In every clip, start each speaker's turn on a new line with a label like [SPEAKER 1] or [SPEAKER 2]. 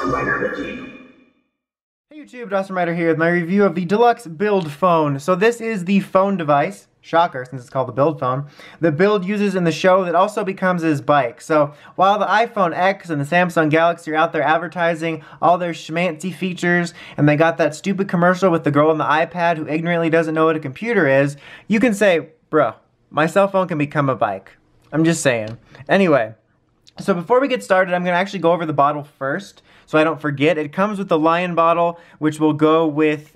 [SPEAKER 1] Hey YouTube, Dawson Rider here with my review of the Deluxe Build phone. So this is the phone device, shocker since it's called the Build phone, that Build uses in the show that also becomes his bike. So while the iPhone X and the Samsung Galaxy are out there advertising all their schmancy features, and they got that stupid commercial with the girl on the iPad who ignorantly doesn't know what a computer is, you can say, bro, my cell phone can become a bike. I'm just saying. Anyway. So before we get started, I'm going to actually go over the bottle first, so I don't forget. It comes with the Lion bottle, which will go with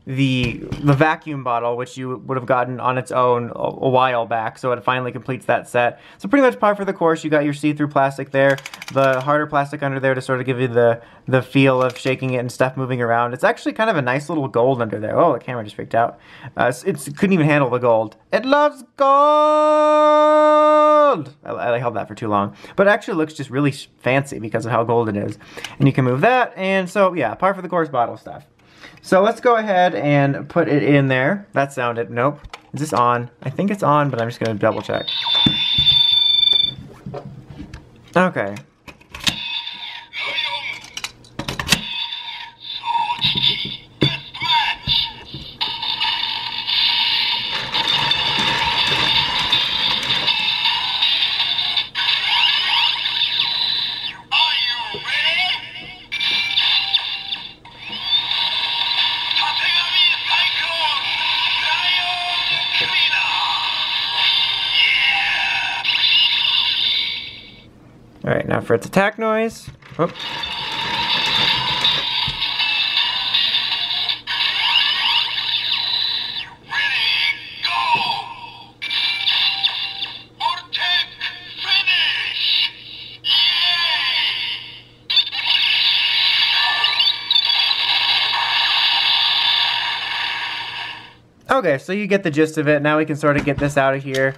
[SPEAKER 1] the vacuum bottle, which you would have gotten on its own a while back, so it finally completes that set. So pretty much par for the course. You got your see-through plastic there, the harder plastic under there to sort of give you the feel of shaking it and stuff moving around. It's actually kind of a nice little gold under there. Oh, the camera just freaked out. It couldn't even handle the gold. It loves gold! I held that for too long. But it actually looks just really fancy because of how gold it is. And you can move that, and so yeah, par for the course bottle stuff. So let's go ahead and put it in there. That sounded, nope. Is this on? I think it's on, but I'm just gonna double check. Okay. Alright, now for its attack noise. Oh. Okay, so you get the gist of it. Now we can sort of get this out of here.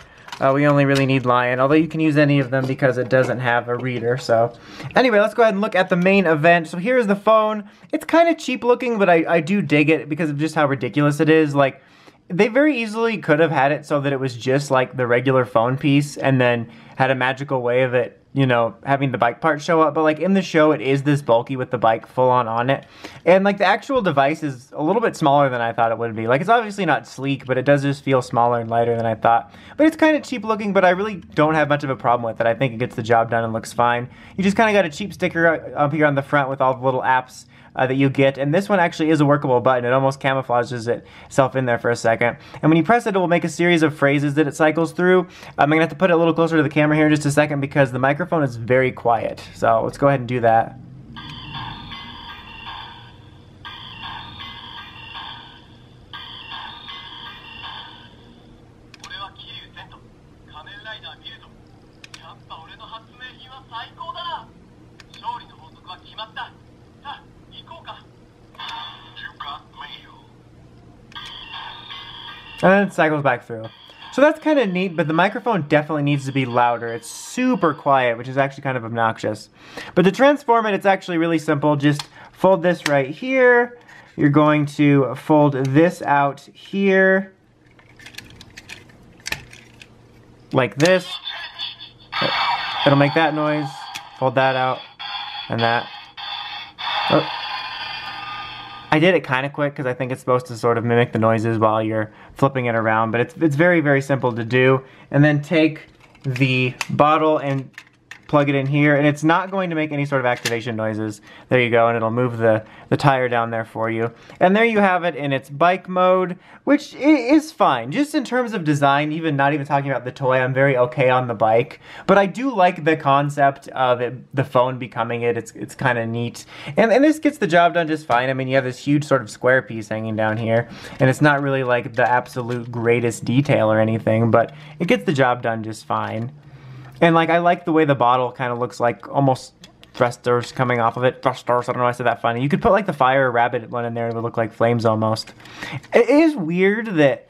[SPEAKER 1] We only really need Lion, although you can use any of them because it doesn't have a reader, so. Anyway, let's go ahead and look at the main event. So here's the phone. It's kind of cheap looking, but I do dig it because of just how ridiculous it is. Like, they very easily could have had it so that it was just like the regular phone piece and then had a magical way of it, you know, having the bike part show up, but like in the show it is this bulky with the bike full on it. And like the actual device is a little bit smaller than I thought it would be. Like it's obviously not sleek, but it does just feel smaller and lighter than I thought. But it's kind of cheap looking, but I really don't have much of a problem with it. I think it gets the job done and looks fine. You just kind of got a cheap sticker up here on the front with all the little apps that you get, and this one actually is a workable button. It almost camouflages itself in there for a second. And when you press it, it will make a series of phrases that it cycles through. I'm gonna have to put it a little closer to the camera here in just a second because the microphone is very quiet. So let's go ahead and do that. And then it cycles back through. So that's kind of neat, but the microphone definitely needs to be louder. It's super quiet, which is actually kind of obnoxious. But to transform it, it's actually really simple. Just fold this right here. You're going to fold this out here. Like this. It'll make that noise. Fold that out. And that. Oh. I did it kind of quick because I think it's supposed to sort of mimic the noises while you're flipping it around, but it's very, very simple to do. And then take the bottle and plug it in here, and it's not going to make any sort of activation noises. There you go, and it'll move the tire down there for you. And there you have it in its bike mode, which is fine. Just in terms of design, even not even talking about the toy, I'm very okay on the bike. But I do like the concept of it, the phone becoming it. It's kind of neat. And this gets the job done just fine. I mean, you have this huge sort of square piece hanging down here, and it's not really like the absolute greatest detail or anything, but it gets the job done just fine. And like, I like the way the bottle kind of looks like almost thrusters coming off of it. Thrusters, I don't know why I said that funny. You could put like the fire rabbit one in there and it would look like flames almost. It is weird that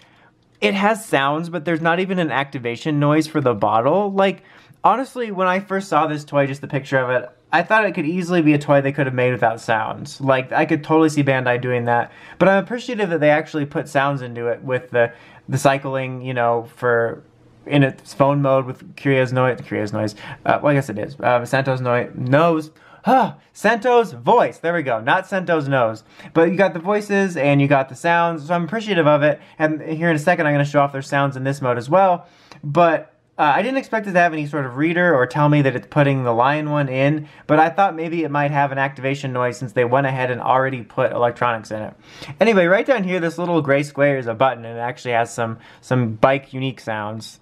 [SPEAKER 1] it has sounds, but there's not even an activation noise for the bottle. Like, honestly, when I first saw this toy, just the picture of it, I thought it could easily be a toy they could have made without sounds. Like, I could totally see Bandai doing that. But I'm appreciative that they actually put sounds into it with the cycling, you know, for in its phone mode with Kirya's noise, well, I guess it is, Santo's noise, Sento's voice. There we go. Not Sento's nose. But you got the voices and you got the sounds, so I'm appreciative of it. And here in a second, I'm going to show off their sounds in this mode as well. But I didn't expect it to have any sort of reader or tell me that it's putting the lion one in, but I thought maybe it might have an activation noise since they went ahead and already put electronics in it. Anyway, right down here, this little gray square is a button, and it actually has some bike unique sounds.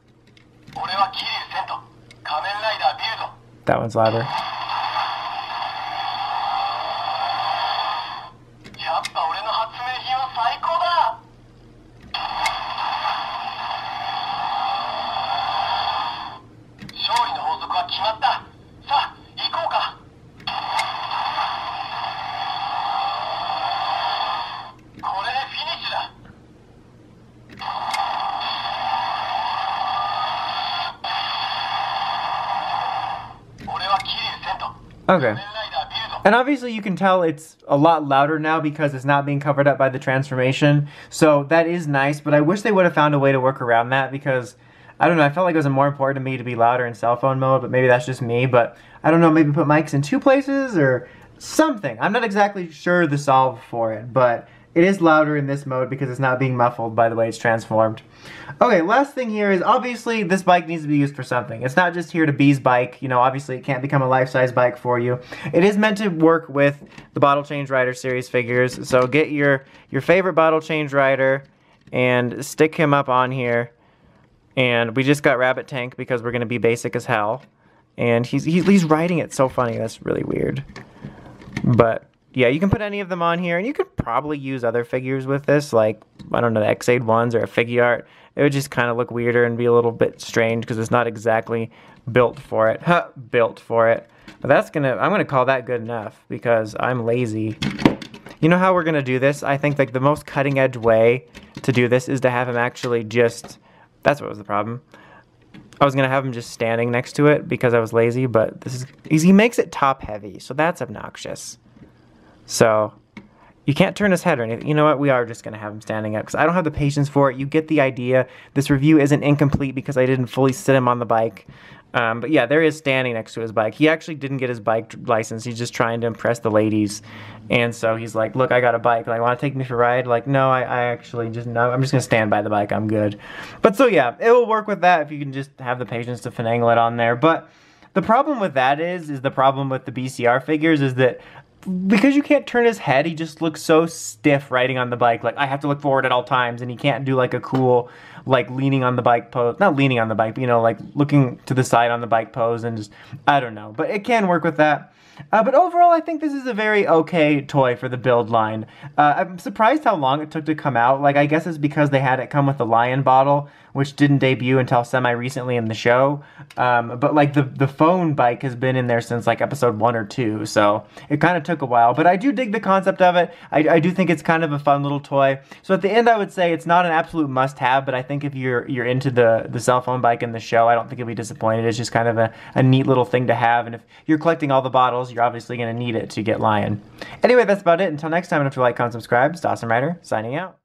[SPEAKER 1] That one's louder. Okay. And obviously you can tell it's a lot louder now because it's not being covered up by the transformation. So that is nice, but I wish they would have found a way to work around that because, I don't know, I felt like it was more important to me to be louder in cell phone mode, but maybe that's just me. But I don't know, maybe put mics in 2 places or something. I'm not exactly sure the solve for it, but it is louder in this mode because it's not being muffled by the way it's transformed. Okay, last thing here is obviously this bike needs to be used for something. It's not just here to B's bike, you know, obviously it can't become a life-size bike for you. It is meant to work with the Bottle Change Rider series figures, so get your favorite Bottle Change Rider and stick him up on here. And we just got Rabbit Tank because we're going to be basic as hell. And he's riding it so funny, that's really weird. But yeah, you can put any of them on here, and you could probably use other figures with this, like, I don't know, the X-Aid ones or a Figuart. It would just kind of look weirder and be a little bit strange because it's not exactly built for it. Built for it. But I'm gonna call that good enough because I'm lazy. You know how we're gonna do this? I think like the most cutting edge way to do this is to have him actually just, that's what was the problem. I was gonna have him just standing next to it because I was lazy, but he makes it top heavy, so that's obnoxious. So, you can't turn his head or anything. You know what? We are just going to have him standing up because I don't have the patience for it. You get the idea. This review isn't incomplete because I didn't fully sit him on the bike. But yeah, there is standing next to his bike. He actually didn't get his bike license. He's just trying to impress the ladies. And so he's like, look, I got a bike. Like, want to take me for a ride? Like, no, I actually just, no, I'm just going to stand by the bike. I'm good. But so yeah, it will work with that if you can just have the patience to finagle it on there. But the problem with that is the problem with the BCR figures is that because you can't turn his head, he just looks so stiff riding on the bike. Like, I have to look forward at all times, and he can't do, like, a cool, like, leaning on the bike pose. Not leaning on the bike, but, you know, like, looking to the side on the bike pose, and just, I don't know. But it can work with that. But overall, I think this is a very okay toy for the build line. I'm surprised how long it took to come out. Like, I guess it's because they had it come with the Lion bottle, which didn't debut until semi-recently in the show. But, like, the phone bike has been in there since, like, episode 1 or 2, so it kind of took a while. But I do dig the concept of it. I do think it's kind of a fun little toy. So at the end, I would say it's not an absolute must-have, but I think if you're into the cell phone bike in the show, I don't think you'll be disappointed. It's just kind of a neat little thing to have, and if you're collecting all the bottles, you're obviously going to need it to get Lion. Anyway, that's about it. Until next time, don't forget to like, comment, subscribe. It's Awesome Rider, signing out.